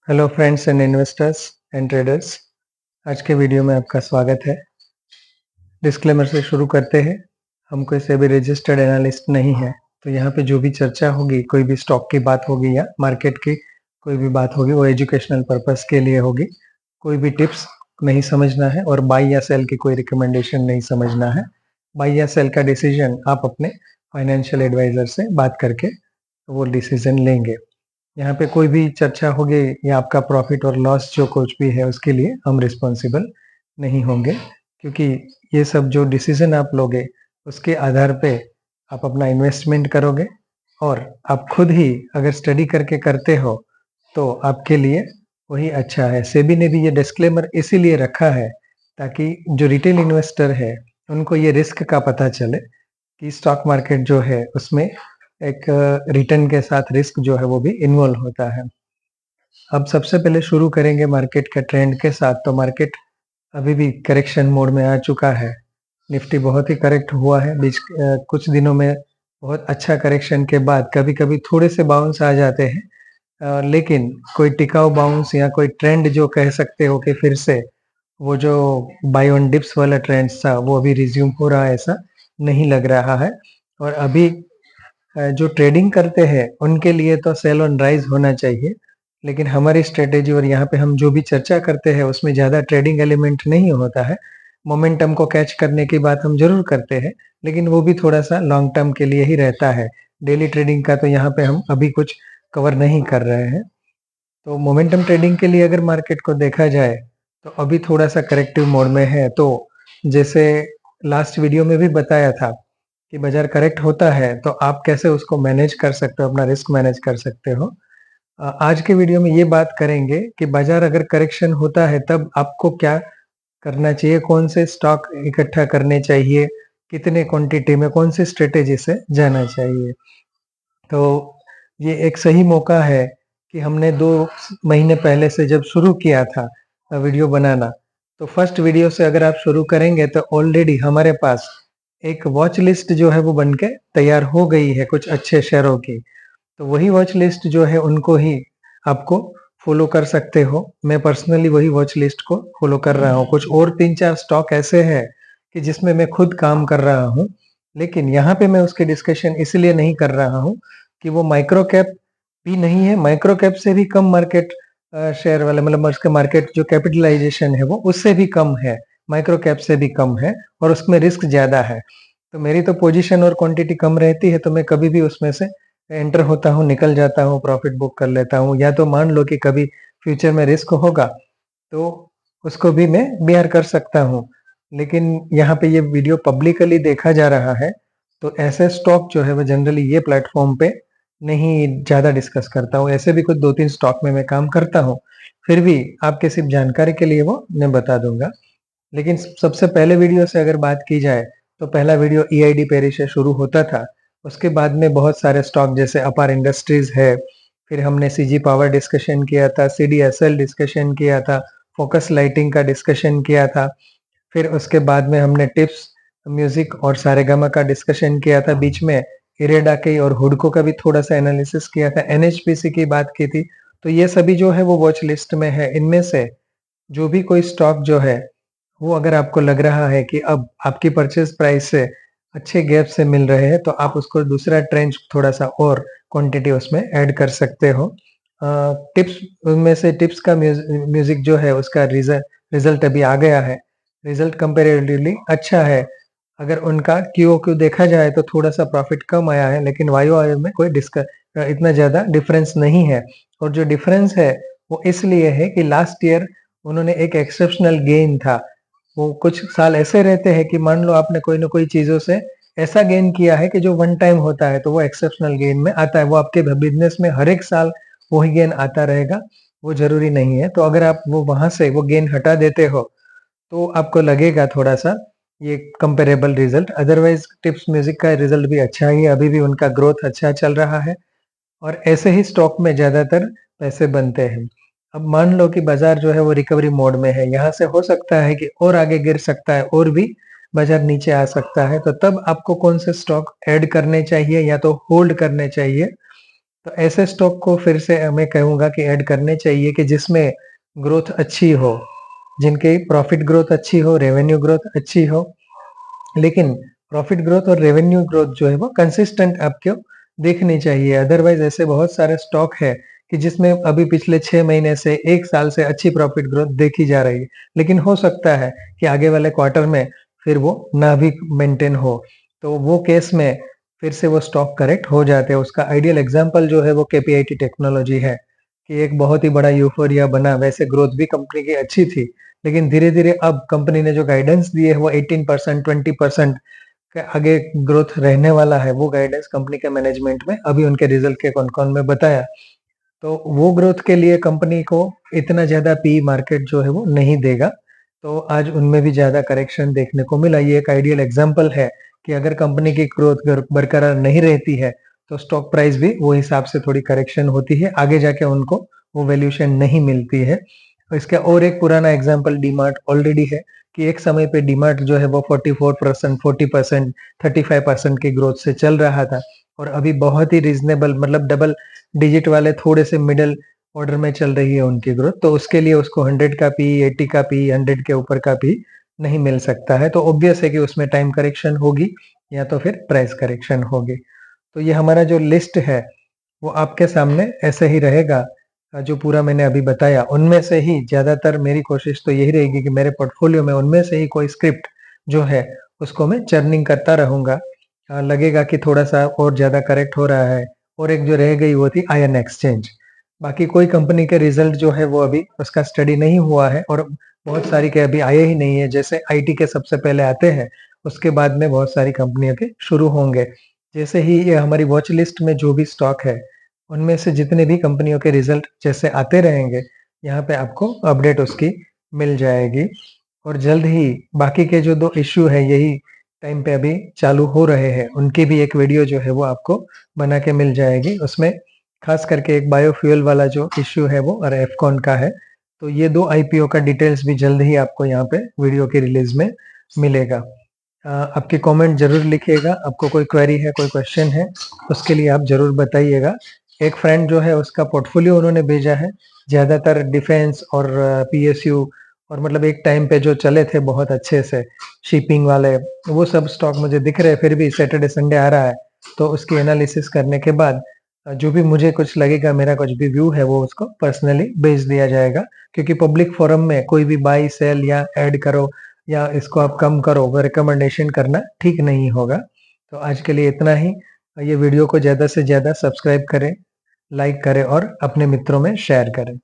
Hello friends and investors and traders. आज के video में आपका स्वागत है। डिस्क्लेमर से शुरू करते हैं। हम कोई से भी रजिस्टर्ड एनालिस्ट नहीं है, तो यहाँ पे जो भी चर्चा होगी, कोई भी स्टॉक की बात होगी या मार्केट की कोई भी बात होगी, वो एजुकेशनल पर्पस के लिए होगी। कोई भी टिप्स नहीं समझना है और बाई या सेल की कोई रिकमेंडेशन नहीं समझना है। बाई या सेल का डिसीजन आप अपने फाइनेंशियल एडवाइजर से बात करके वो डिसीजन लेंगे। यहाँ पे कोई भी चर्चा होगी या आपका प्रॉफिट और लॉस जो कुछ भी है उसके लिए हम रिस्पॉन्सिबल नहीं होंगे, क्योंकि ये सब जो डिसीजन आप लोगे उसके आधार पे आप अपना इन्वेस्टमेंट करोगे और आप खुद ही अगर स्टडी करके करते हो तो आपके लिए वही अच्छा है। सेबी ने भी ये डिस्क्लेमर इसीलिए रखा है ताकि जो रिटेल इन्वेस्टर है उनको ये रिस्क का पता चले कि स्टॉक मार्केट जो है उसमें एक रिटर्न के साथ रिस्क जो है वो भी इन्वॉल्व होता है। अब सबसे पहले शुरू करेंगे मार्केट के ट्रेंड के साथ। तो मार्केट अभी भी करेक्शन मोड में आ चुका है। निफ्टी बहुत ही करेक्ट हुआ है कुछ दिनों में। बहुत अच्छा करेक्शन के बाद कभी कभी थोड़े से बाउंस आ जाते हैं, लेकिन कोई टिकाऊ बाउंस या कोई ट्रेंड जो कह सकते हो कि फिर से वो जो बाय ऑन डिप्स वाला ट्रेंड था वो अभी रिज्यूम हो रहा है, ऐसा नहीं लग रहा है। और अभी जो ट्रेडिंग करते हैं उनके लिए तो सेल ऑन राइज होना चाहिए, लेकिन हमारी स्ट्रेटेजी और यहाँ पे हम जो भी चर्चा करते हैं उसमें ज़्यादा ट्रेडिंग एलिमेंट नहीं होता है। मोमेंटम को कैच करने की बात हम जरूर करते हैं, लेकिन वो भी थोड़ा सा लॉन्ग टर्म के लिए ही रहता है। डेली ट्रेडिंग का तो यहाँ पे हम अभी कुछ कवर नहीं कर रहे हैं। तो मोमेंटम ट्रेडिंग के लिए अगर मार्केट को देखा जाए तो अभी थोड़ा सा करेक्टिव मोड में है। तो जैसे लास्ट वीडियो में भी बताया था कि बाजार करेक्ट होता है तो आप कैसे उसको मैनेज कर सकते हो, अपना रिस्क मैनेज कर सकते हो। आज के वीडियो में ये बात करेंगे कि बाजार अगर करेक्शन होता है तब आपको क्या करना चाहिए, कौन से स्टॉक इकट्ठा करने चाहिए, कितने क्वांटिटी में, कौन सी स्ट्रेटेजी से जाना चाहिए। तो ये एक सही मौका है कि हमने 2 महीने पहले से जब शुरू किया था वीडियो बनाना, तो फर्स्ट वीडियो से अगर आप शुरू करेंगे तो ऑलरेडी हमारे पास एक वॉच लिस्ट जो है वो बनके तैयार हो गई है कुछ अच्छे शेयरों की। तो वही वॉच लिस्ट जो है उनको ही आपको फॉलो कर सकते हो। मैं पर्सनली वही वॉच लिस्ट को फॉलो कर रहा हूँ। कुछ और 3-4 स्टॉक ऐसे हैं कि जिसमें मैं खुद काम कर रहा हूँ, लेकिन यहाँ पे मैं उसके डिस्कशन इसलिए नहीं कर रहा हूँ कि वो माइक्रो कैप भी नहीं है। माइक्रो कैप से भी कम मार्केट शेयर वाले, मतलब उसके मार्केट जो कैपिटलाइजेशन है वो उससे भी कम है, माइक्रो कैप से भी कम है और उसमें रिस्क ज्यादा है। तो मेरी तो पोजीशन और क्वांटिटी कम रहती है, तो मैं कभी भी उसमें से एंटर होता हूँ, निकल जाता हूँ, प्रॉफिट बुक कर लेता हूँ। या तो मान लो कि कभी फ्यूचर में रिस्क होगा तो उसको भी मैं बियर कर सकता हूँ। लेकिन यहाँ पे ये वीडियो पब्लिकली देखा जा रहा है, तो ऐसे स्टॉक जो है वो जनरली ये प्लेटफॉर्म पे नहीं ज्यादा डिस्कस करता हूँ। ऐसे भी कुछ 2-3 स्टॉक में मैं काम करता हूँ, फिर भी आपके सिर्फ जानकारी के लिए वो मैं बता दूंगा। लेकिन सबसे पहले वीडियो से अगर बात की जाए तो पहला वीडियो ईआईडी पेरी से शुरू होता था। उसके बाद में बहुत सारे स्टॉक जैसे अपार इंडस्ट्रीज है, फिर हमने सीजी पावर डिस्कशन किया था, सीडीएसएल डिस्कशन किया था, फोकस लाइटिंग का डिस्कशन किया था, फिर उसके बाद में हमने टिप्स म्यूजिक और सारेगामा का डिस्कशन किया था, बीच में इरेडा के और हुडको का भी थोड़ा सा एनालिसिस किया था, एनएचपीसी की बात की थी। तो ये सभी जो है वो वॉच लिस्ट में है। इनमें से जो भी कोई स्टॉक जो है वो अगर आपको लग रहा है कि अब आपकी परचेज प्राइस से अच्छे गैप से मिल रहे हैं, तो आप उसको दूसरा ट्रेंच थोड़ा सा और क्वांटिटी उसमें ऐड कर सकते हो। टिप्स, उनमें से टिप्स का म्यूजिक जो है उसका रिजल्ट अभी आ गया है। रिजल्ट कंपेरेटिवली अच्छा है। अगर उनका क्यूओक्यू देखा जाए तो थोड़ा सा प्रॉफिट कम आया है, लेकिन वायु आय में कोई इतना ज्यादा डिफरेंस नहीं है। और जो डिफरेंस है वो इसलिए है कि लास्ट ईयर उन्होंने एक एक्सेप्शनल गेन था। वो कुछ साल ऐसे रहते हैं कि मान लो आपने कोई ना कोई चीजों से ऐसा गेन किया है कि जो वन टाइम होता है, तो वो एक्सेप्शनल गेन में आता है। वो आपके बिजनेस में हर एक साल वही गेन आता रहेगा, वो जरूरी नहीं है। तो अगर आप वो वहां से वो गेन हटा देते हो तो आपको लगेगा थोड़ा सा ये comparable result. Otherwise tips music का रिजल्ट भी अच्छा ही है, अभी भी उनका ग्रोथ अच्छा चल रहा है और ऐसे ही स्टॉक में ज्यादातर पैसे बनते हैं। अब मान लो कि बाजार जो है वो रिकवरी मोड में है, यहाँ से हो सकता है कि और आगे गिर सकता है और भी बाजार नीचे आ सकता है। तो तब आपको कौन से स्टॉक ऐड करने चाहिए या तो होल्ड करने चाहिए, तो ऐसे स्टॉक को फिर से मैं कहूँगा कि ऐड करने चाहिए कि जिसमें ग्रोथ अच्छी हो, जिनकी प्रॉफिट ग्रोथ अच्छी हो, रेवेन्यू ग्रोथ अच्छी हो, लेकिन प्रॉफिट ग्रोथ और रेवेन्यू ग्रोथ जो है वो कंसिस्टेंट आपको देखनी चाहिए। अदरवाइज ऐसे बहुत सारे स्टॉक है कि जिसमें अभी पिछले 6 महीने से 1 साल से अच्छी प्रॉफिट ग्रोथ देखी जा रही है, लेकिन हो सकता है कि आगे वाले क्वार्टर में फिर वो ना भी मेंटेन हो। तो वो केस में फिर से वो स्टॉक करेक्ट हो जाते हैं। उसका आइडियल एग्जांपल जो है वो केपीआईटी टेक्नोलॉजी है कि एक बहुत ही बड़ा यूफोरिया बना, वैसे ग्रोथ भी कंपनी की अच्छी थी, लेकिन धीरे-धीरे अब कंपनी ने जो गाइडेंस दिए है वो 18%, 20% के आगे ग्रोथ रहने वाला है। वो गाइडेंस कंपनी के मैनेजमेंट में अभी उनके रिजल्ट के कॉन-कॉन में बताया। तो वो ग्रोथ के लिए कंपनी को इतना ज़्यादा पी मार्केट जो है वो नहीं देगा। तो आज उनमें भी ज़्यादा करेक्शन देखने को मिला। ये एक आइडियल एग्जांपल है कि अगर कंपनी की ग्रोथ बरकरार नहीं रहती है, तो स्टॉक प्राइस भी वो हिसाब से थोड़ी करेक्शन होती है। आगे जाके उनको वो वैल्यूएशन नहीं मिलती है। इसका और एक पुराना एग्जांपल डीमार्ट ऑलरेडी है कि एक समय पे डीमार्ट जो है वो 44%, 40%, 35% की ग्रोथ से चल रहा था और अभी बहुत ही रीजनेबल मतलब डबल डिजिट वाले थोड़े से मिडल ऑर्डर में चल रही है उनकी ग्रोथ। तो उसके लिए उसको 100 का पी, 80 का पी, 100 के ऊपर का पी नहीं मिल सकता है। तो ऑब्वियस है कि उसमें टाइम करेक्शन होगी या तो फिर प्राइस करेक्शन होगी। तो ये हमारा जो लिस्ट है वो आपके सामने ऐसे ही रहेगा। जो पूरा मैंने अभी बताया उनमें से ही ज़्यादातर मेरी कोशिश तो यही रहेगी कि मेरे पोर्टफोलियो में उनमें से ही कोई स्क्रिप्ट जो है उसको मैं चर्निंग करता रहूँगा। लगेगा कि थोड़ा-सा और ज़्यादा करेक्ट हो रहा है। और एक जो रह गई वो थी आयन एक्सचेंज। बाकी कोई कंपनी के रिज़ल्ट जो है वो अभी उसका स्टडी नहीं हुआ है और बहुत सारी के अभी आए ही नहीं है। जैसे आईटी के सबसे पहले आते हैं, उसके बाद में बहुत सारी कंपनियों के शुरू होंगे। जैसे ही ये हमारी वॉच लिस्ट में जो भी स्टॉक है, उनमें से जितने भी कंपनियों के रिज़ल्ट जैसे आते रहेंगे, यहाँ पे आपको अपडेट उसकी मिल जाएगी। और जल्द ही बाकी के जो 2 इश्यू है यही टाइम पे अभी चालू हो रहे हैं, उनकी भी एक वीडियो जो है वो आपको बना के मिल जाएगी। उसमें खास करके एक बायोफ्यूल वाला जो इश्यू है वो और एफकॉन का है। तो ये 2 आईपीओ का डिटेल्स भी जल्द ही आपको यहाँ पे वीडियो की रिलीज़ में मिलेगा। आपके कमेंट ज़रूर लिखिएगा, आपको कोई क्वेरी है, कोई क्वेश्चन है, उसके लिए आप ज़रूर बताइएगा। एक फ्रेंड जो है उसका पोर्टफोलियो उन्होंने भेजा है, ज़्यादातर डिफेंस और पीएसयू और मतलब एक टाइम पे जो चले थे बहुत अच्छे से, शिपिंग वाले, वो सब स्टॉक मुझे दिख रहे हैं, फिर भी सैटरडे संडे आ रहा है, तो उसकी एनालिसिस करने के बाद जो भी मुझे कुछ लगेगा, मेरा कुछ भी व्यू है, वो उसको पर्सनली भेज दिया जाएगा। क्योंकि पब्लिक फोरम में कोई भी बाय, सेल या ऐड करो या इसको आप कम करो, वो रिकमेंडेशन करना ठीक नहीं होगा। तो आज के लिए इतना ही। ये वीडियो को ज़्यादा से ज़्यादा सब्सक्राइब करें, लाइक करें और अपने मित्रों में शेयर करें।